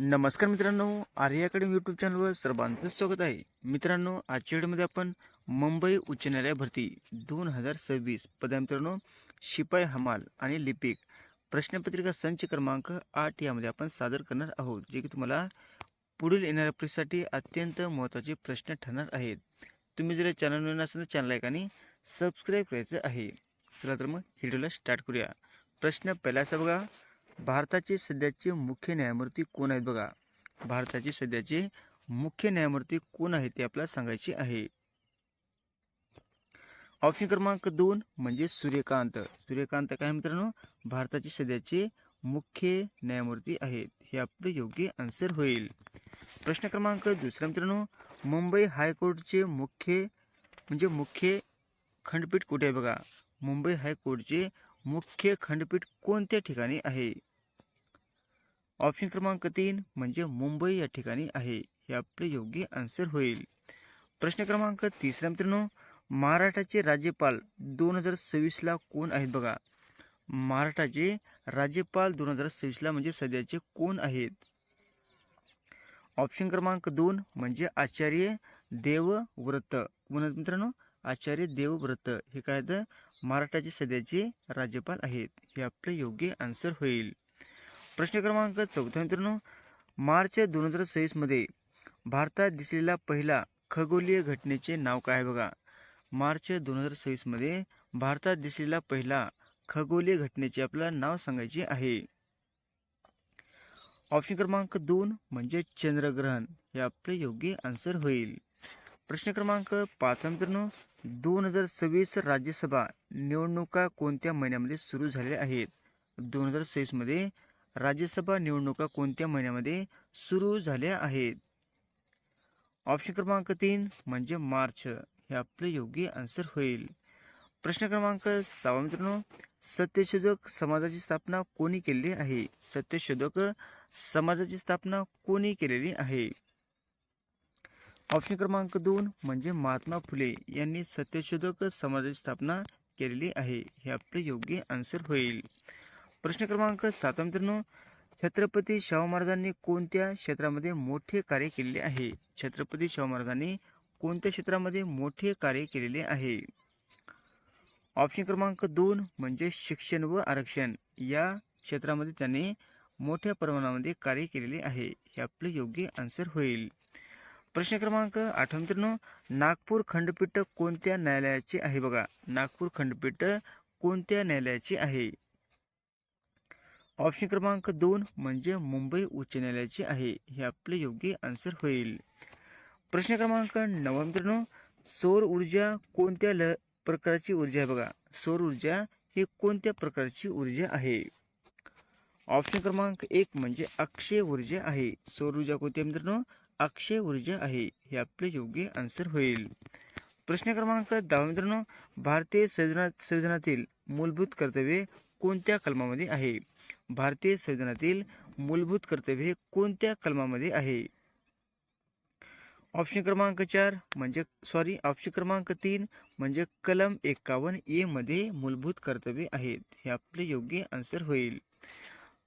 नमस्कार मित्रांनो, आर्य academy YouTube चॅनलवर सर्वांचं स्वागत आहे. मित्रांनो, आजच्या व्हिडिओमध्ये आपण मुंबई उच्च न्यायालय भरती 2026 पदा मित्रांनो शिपाई हमाल आणि लिपिक प्रश्नपत्रिका संच क्रमांक 8 यामध्ये आपण सादर करणार आहोत, जे की तुम्हाला पुढील येणाऱ्या परीक्षेसाठी अत्यंत महत्त्वाचे प्रश्न ठरणार आहेत. तुम्ही जर चॅनल नवीन असेल तर चॅनल लाईक आणि सबस्क्राईब करायचं आहे. चला तर मग व्हिडिओला स्टार्ट करूया. प्रश्न पहिला असा बघा, भारताचे सध्याचे मुख्य न्यायमूर्ती कोण आहेत बघा. भारताचे सध्याचे मुख्य न्यायमूर्ती कोण आहेत ते आपल्याला सांगायचे आहे. ऑप्शन क्रमांक 2 म्हणजे सूर्यकांत. सूर्यकांत काय मित्रांनो, भारताचे सध्याचे मुख्य न्यायमूर्ती आहेत. हे आपले योग्य आन्सर होईल. प्रश्न क्रमांक दुसरा मित्रांनो, मुंबई हायकोर्टचे मुख्य खंडपीठ कुठे आहे बघा. मुंबई हायकोर्टचे मुख्य खंडपीठ कोणत्या ठिकाणी आहे. ऑप्शन क्रमांक 3 म्हणजे मुंबई या ठिकाणी आहे. हे आपले योग्य आन्सर होईल. प्रश्न क्रमांक तिसरा मित्रांनो, महाराष्ट्राचे राज्यपाल 2026 ला कोण आहेत बघा. महाराष्ट्राचे राज्यपाल 2026 ला म्हणजे सध्याचे कोण आहेत. ऑप्शन क्रमांक 2 म्हणजे आचार्य देवव्रत. कोण आहेत मित्रांनो, आचार्य देवव्रत हे काय तर महाराष्ट्राचे सध्याचे राज्यपाल आहेत. हे आपले योग्य आन्सर होईल. प्रश्न क्रमांक 4 मित्रांनो, मार्च 2026 मध्ये भारतात दिसलेला पहिला खगोलीय घटनेचे नाव काय बघा. मार्च 2026 मध्ये भारतात दिसलेला पहिला खगोलीय घटनेचे आपल्याला नाव सांगायचे आहे. ऑप्शन क्रमांक 2 म्हणजे चंद्रग्रहण. हे आपले योग्य आन्सर होईल. प्रश्न क्रमांक 5 मित्रांनो, 2026 राज्यसभा निवडणुका कोणत्या महिन्यामध्ये सुरू झालेल्या आहेत. 2026 मध्ये राज्यसभा निवडणुका कोणत्या महिन्यामध्ये सुरू झाल्या आहेत. ऑप्शन क्रमांक 3 म्हणजे मार्च. हे आपले योग्य आन्सर होईल. प्रश्न क्रमांक 6 मित्रांनो, सत्यशोधक समाजाची स्थापना कोणी केलेली आहे. सत्यशोधक समाजाची स्थापना कोणी केलेली आहे. ऑप्शन क्रमांक 2 म्हणजे महात्मा फुले यांनी सत्यशोधक समाजाची स्थापना केलेली आहे. हे आपले योग्य आन्सर होईल. प्रश्न क्रमांक 7 मित्रांनो, छत्रपती शाहू महाराजांनी कोणत्या क्षेत्रामध्ये मोठे कार्य केलेले आहे. छत्रपती शाहू महाराजांनी कोणत्या क्षेत्रामध्ये मोठे कार्य केलेले आहे. ऑप्शन क्रमांक 2 म्हणजे शिक्षण व आरक्षण या क्षेत्रामध्ये त्यांनी मोठ्या प्रमाणामध्ये कार्य केलेले आहे. हे आपले योग्य आन्सर होईल. प्रश्न क्रमांक 8 मित्रांनो, नागपूर खंडपीठ कोणत्या न्यायालयाचे आहे बघा. नागपूर खंडपीठ कोणत्या न्यायालयाचे आहे. ऑप्शन क्रमांक 2 म्हणजे मुंबई उच्च न्यायालयाचे आहे. हे आपले योग्य आन्सर होईल. प्रश्न क्रमांक 9 मित्रांनो, सौर ऊर्जा कोणत्या प्रकारची ऊर्जा आहे बघा. सौर ऊर्जा ही कोणत्या प्रकारची ऊर्जा आहे. ऑप्शन क्रमांक 1 म्हणजे अक्षय ऊर्जा आहे. सौर ऊर्जा कोणती मित्रांनो, अक्षय ऊर्जा आहे. हे आपले योग्य आन्सर होईल. प्रश्न क्रमांक 10 मित्रांनो, भारतीय संविधानातील मूलभूत कर्तव्ये कोणत्या कलमामध्ये आहे. भारतीय संविधानातील मूलभूत कर्तव्ये कोणत्या कलमामध्ये आहे. ऑप्शन क्रमांक 3 म्हणजे कलम 51A मध्ये मूलभूत कर्तव्ये आहेत. हे आपले योग्य आन्सर होईल.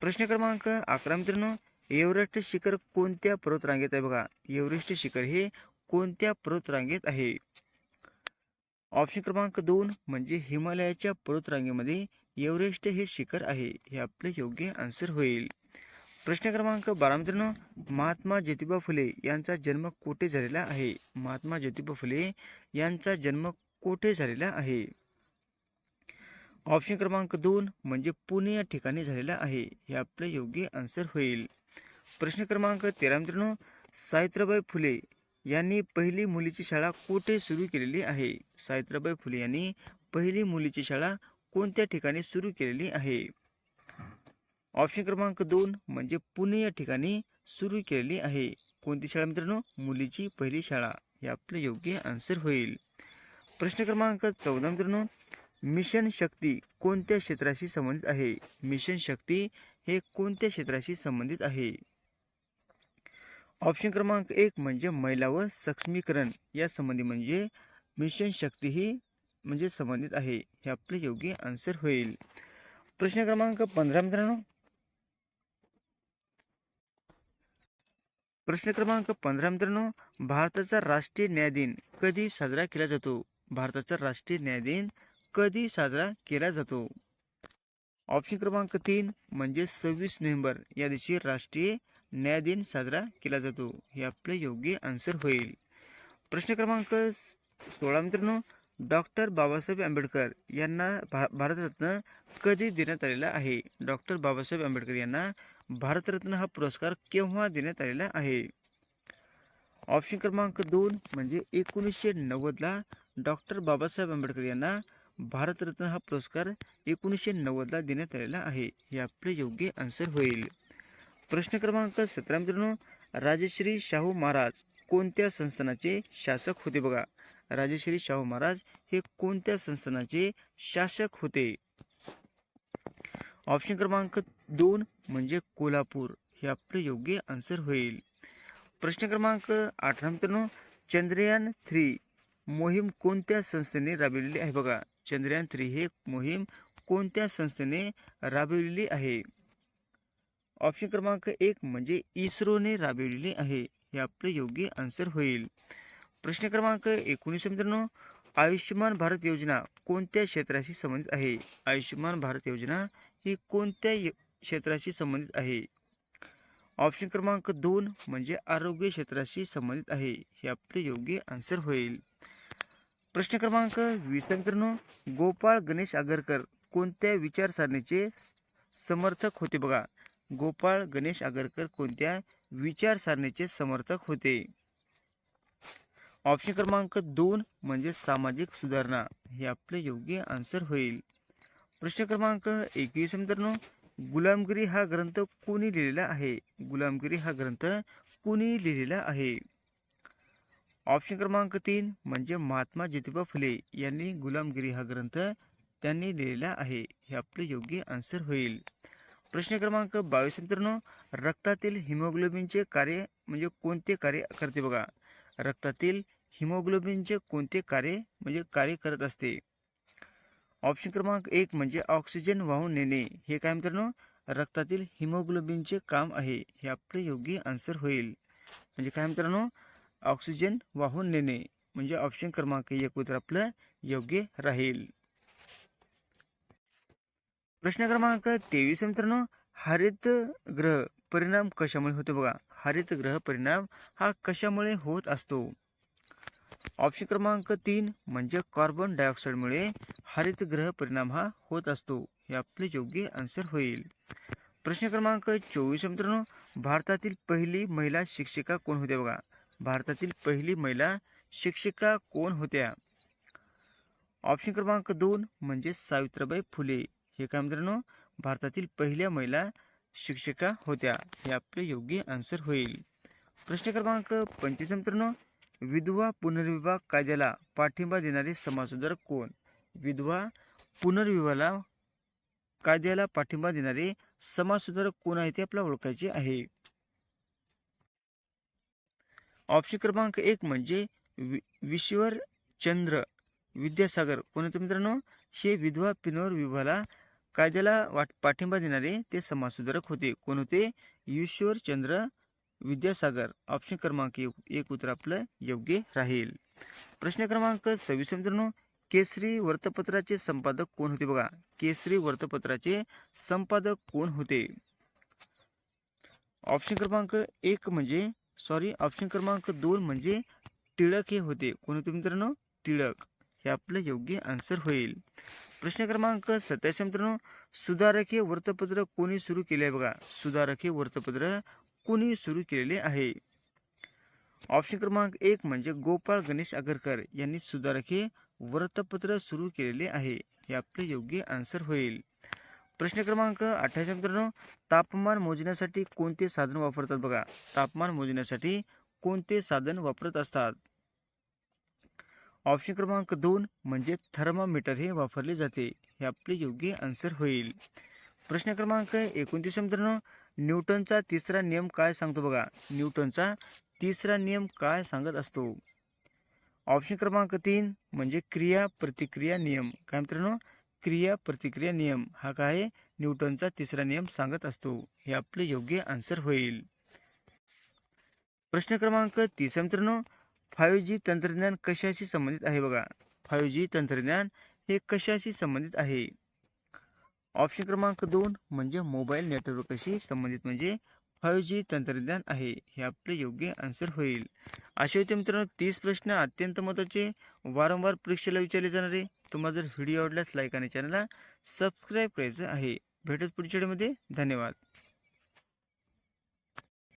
प्रश्न क्रमांक 11 मित्रांनो, एव्हरेस्ट शिखर कोणत्या पर्वतरांगेत आहे बघा. एव्हरेस्ट शिखर हे कोणत्या पर्वतरांगेत आहे. ऑप्शन क्रमांक 2 म्हणजे हिमालयाच्या पर्वतरांगेमध्ये एव्हरेस्ट हे शिखर आहे. हे आपले योग्य आन्सर होईल. प्रश्न क्रमांक 12 मित्रांनो, महात्मा ज्योतिबा फुले यांचा जन्म कोठे झालेला आहे. महात्मा ज्योतिबा फुले यांचा जन्म कोठे झालेला आहे. ऑप्शन क्रमांक 2 म्हणजे पुणे या ठिकाणी झालेला आहे. हे आपले योग्य आन्सर होईल. प्रश्न क्रमांक 13 मित्रांनो, सावित्रीबाई फुले यांनी पहिली मुलीची शाळा कोठे सुरू केलेली आहे. सावित्रीबाई फुले यांनी पहिली मुलीची शाळा कोणत्या ठिकाणी सुरू केलेली आहे. ऑप्शन क्रमांक 2 म्हणजे पुणे या ठिकाणी सुरू केलेली आहे. कोणती शाळा मित्रांनो, मुलीची पहिली शाळा. हे आपले योग्य आन्सर होईल. प्रश्न क्रमांक 14 मित्रांनो, मिशन शक्ती कोणत्या क्षेत्राशी संबंधित आहे. मिशन शक्ती हे कोणत्या क्षेत्राशी संबंधित आहे. ऑप्शन क्रमांक 1 म्हणजे महिला व सक्षमीकरण या संबंधी म्हणजे मिशन शक्ती ही म्हणजे संबंधित आहे. हे आपले योग्य आन्सर होईल. प्रश्न क्रमांक 15 मित्रांनो, प्रश्न क्रमांक 15 मित्रांनो, भारताचा राष्ट्रीय न्याय दिन कधी साजरा केला जातो? भारताचा राष्ट्रीय न्याय दिन कधी साजरा केला जातो? ऑप्शन क्रमांक 3 म्हणजे 26 नोव्हेंबर या दिवशी राष्ट्रीय न्याय दिन साजरा केला जातो. हे आपले योग्य आन्सर होईल. प्रश्न क्रमांक 16 मित्रांनो, डॉक्टर बाबासाहेब आंबेडकर यांना भारतरत्न कधी देण्यात आलेला आहे? डॉक्टर बाबासाहेब आंबेडकर यांना भारतरत्न हा पुरस्कार केव्हा देण्यात आलेला आहे? ऑप्शन क्रमांक 2 म्हणजे 1990ला डॉक्टर बाबासाहेब आंबेडकर यांना भारतरत्न हा पुरस्कार 1990ला देण्यात आलेला आहे. हे आपले योग्य आन्सर होईल. प्रश्न क्रमांक 17 मित्रांनो, राजश्री शाहू महाराज कोणत्या संस्थानाचे शासक होते? बघा, राजश्री शाहू महाराज हे कोणत्या संस्थानाचे शासक होते? ऑप्शन क्रमांक 2 म्हणजे कोल्हापूर. हे आपले योग्य आन्सर होईल. प्रश्न क्रमांक 18 मित्रांनो, चंद्रयान 3 मोहीम कोणत्या संस्थेने राबविलेली आहे? बघा, चंद्रयान 3 हे मोहीम कोणत्या संस्थेने राबविलेली आहे? ऑप्शन क्रमांक 1 म्हणजे इस्रोने राबविलेली आहे. हे आपले योग्य आन्सर होईल. प्रश्न क्रमांक 19 मित्रांनो, आयुष्यमान भारत योजना कोणत्या क्षेत्राशी संबंधित आहे? आयुष्यमान भारत योजना ही कोणत्या क्षेत्राशी संबंधित आहे? ऑप्शन क्रमांक 2 म्हणजे आरोग्य क्षेत्राशी संबंधित आहे. हे आपले योग्य आन्सर होईल. प्रश्न क्रमांक 20 मित्रांनो, गोपाळ गणेश आगरकर कोणत्या विचारसरणीचे समर्थक होते? बघा, गोपाळ गणेश आगरकर कोणत्या विचारसरणीचे समर्थक होते? ऑप्शन क्रमांक 2 म्हणजे सामाजिक सुधारणा. हे आपले योग्य आन्सर होईल. प्रश्न क्रमांक 21 मित्रांनो, गुलामगिरी हा ग्रंथ कोणी लिहिलेला आहे? गुलामगिरी हा ग्रंथ कोणी लिहिलेला आहे? ऑप्शन क्रमांक 3 म्हणजे महात्मा ज्योतिबा फुले यांनी गुलामगिरी हा ग्रंथ त्यांनी लिहिलेला आहे. हे आपले योग्य आन्सर होईल. प्रश्न क्रमांक 22 मित्रांनो, रक्तातील हिमोग्लोबिनचे कार्य म्हणजे कोणते कार्य करते? बघा, रक्तातील हिमोग्लोबिनचे कोणते कार्य म्हणजे कार्य करत असते? ऑप्शन क्रमांक 1 म्हणजे ऑक्सिजन वाहून नेणे. हे काय मित्रांनो, रक्तातील हिमोग्लोबिनचे काम आहे. हे आपले योग्य आन्सर होईल. म्हणजे काय मित्रांनो, ऑक्सिजन वाहून नेणे. म्हणजे ऑप्शन क्रमांक 1 उत्तर आपलं योग्य राहील. प्रश्न क्रमांक 23 मित्रांनो, हरितगृह परिणाम कशामुळे होतो? बघा, हरितगृह परिणाम हा कशामुळे होत असतो? ऑप्शन क्रमांक 3 म्हणजे कार्बन डायऑक्साईडमुळे हरितगृह परिणाम हा होत असतो. हे आपले योग्य आन्सर होईल. प्रश्न क्रमांक 24 मित्रांनो, भारतातील पहिली महिला शिक्षिका कोण होत्या? बघा, भारतातील पहिली महिला शिक्षिका कोण होत्या? ऑप्शन क्रमांक 2 म्हणजे सावित्रीबाई फुले. हे काय मित्रांनो, भारतातील पहिल्या महिला शिक्षिका होत्या. हे आपले योग्य आन्सर होईल. प्रश्न क्रमांक 25 मित्रांनो, विधवा पुनर्विवाह कायद्याला पाठिंबा देणारे समाजसुधारक कोण? विधवा पुनर्विवाहाला कायद्याला पाठिंबा देणारे समाजसुधारक कोण आहे ते आपल्याला ओळखायचे आहे. ऑप्शन क्रमांक 1 म्हणजे ईश्वरचंद्र विद्यासागर. कोण होते मित्रांनो? हे विधवा पुनर्विवाहाला कायद्याला पाठिंबा देणारे ते समाजसुधारक होते. कोण होते? ईश्वरचंद्र विद्यासागर. ऑप्शन क्रमांक 1 उत्तर आपलं योग्य राहील. प्रश्न क्रमांक 26 मित्रांनो, केसरी वृत्तपत्राचे संपादक कोण होते? बघा, केसरी वृत्तपत्राचे संपादक कोण होते? ऑप्शन क्रमांक 1 म्हणजे ऑप्शन क्रमांक 2 म्हणजे टिळक हे होते. कोण होते मित्रांनो? टिळक. हे आपलं योग्य आन्सर होईल. प्रश्न क्रमांक 27 मित्रांनो, सुधारक हे वृत्तपत्र कोणी सुरू केले आहे? बघा, सुधारक हे वृत्तपत्र कोणी सुरू केलेले आहे? ऑप्शन क्रमांक 1 म्हणजे गोपाळ गणेश आगरकर यांनी सुधारक हे वृत्तपत्र सुरू केलेले आहे. हे आपले योग्य आन्सर होईल. प्रश्न क्रमांक 28 मित्रांनो, तापमान मोजण्यासाठी कोणते साधन वापरतात? बघा, तापमान मोजण्यासाठी कोणते साधन वापरत असतात? ऑप्शन क्रमांक 2 म्हणजे थर्मामीटर हे वापरले जाते. हे आपले योग्य आन्सर होईल. प्रश्न क्रमांक 29 मित्रांनो, न्यूटनचा तिसरा नियम काय सांगतो? बघा, न्यूटनचा तिसरा नियम काय सांगत असतो? ऑप्शन क्रमांक 3 म्हणजे क्रिया प्रतिक्रिया नियम. काय मित्रांनो? क्रिया प्रतिक्रिया नियम हा काय न्यूटनचा तिसरा नियम सांगत असतो. हे आपले योग्य आन्सर होईल. प्रश्न क्रमांक 30 मित्रांनो, 5G तंत्रज्ञान कशाशी संबंधित आहे बघा. 5G तंत्रज्ञान हे कशाशी संबंधित आहे? ऑप्शन क्रमांक 2 म्हणजे मोबाईल नेटवर्कशी संबंधित म्हणजे 5G तंत्रज्ञान आहे. हे आपले योग्य आन्सर होईल. असे होते मित्रांनो 30 प्रश्न अत्यंत महत्त्वाचे, वारंवार परीक्षेला विचारले जाणारे. तुम्हाला जर व्हिडिओ आवडल्यास लाईक आणि चॅनलला सबस्क्राईब करायचं आहे. भेटत पुढच्या व्हिडिओमध्ये. धन्यवाद.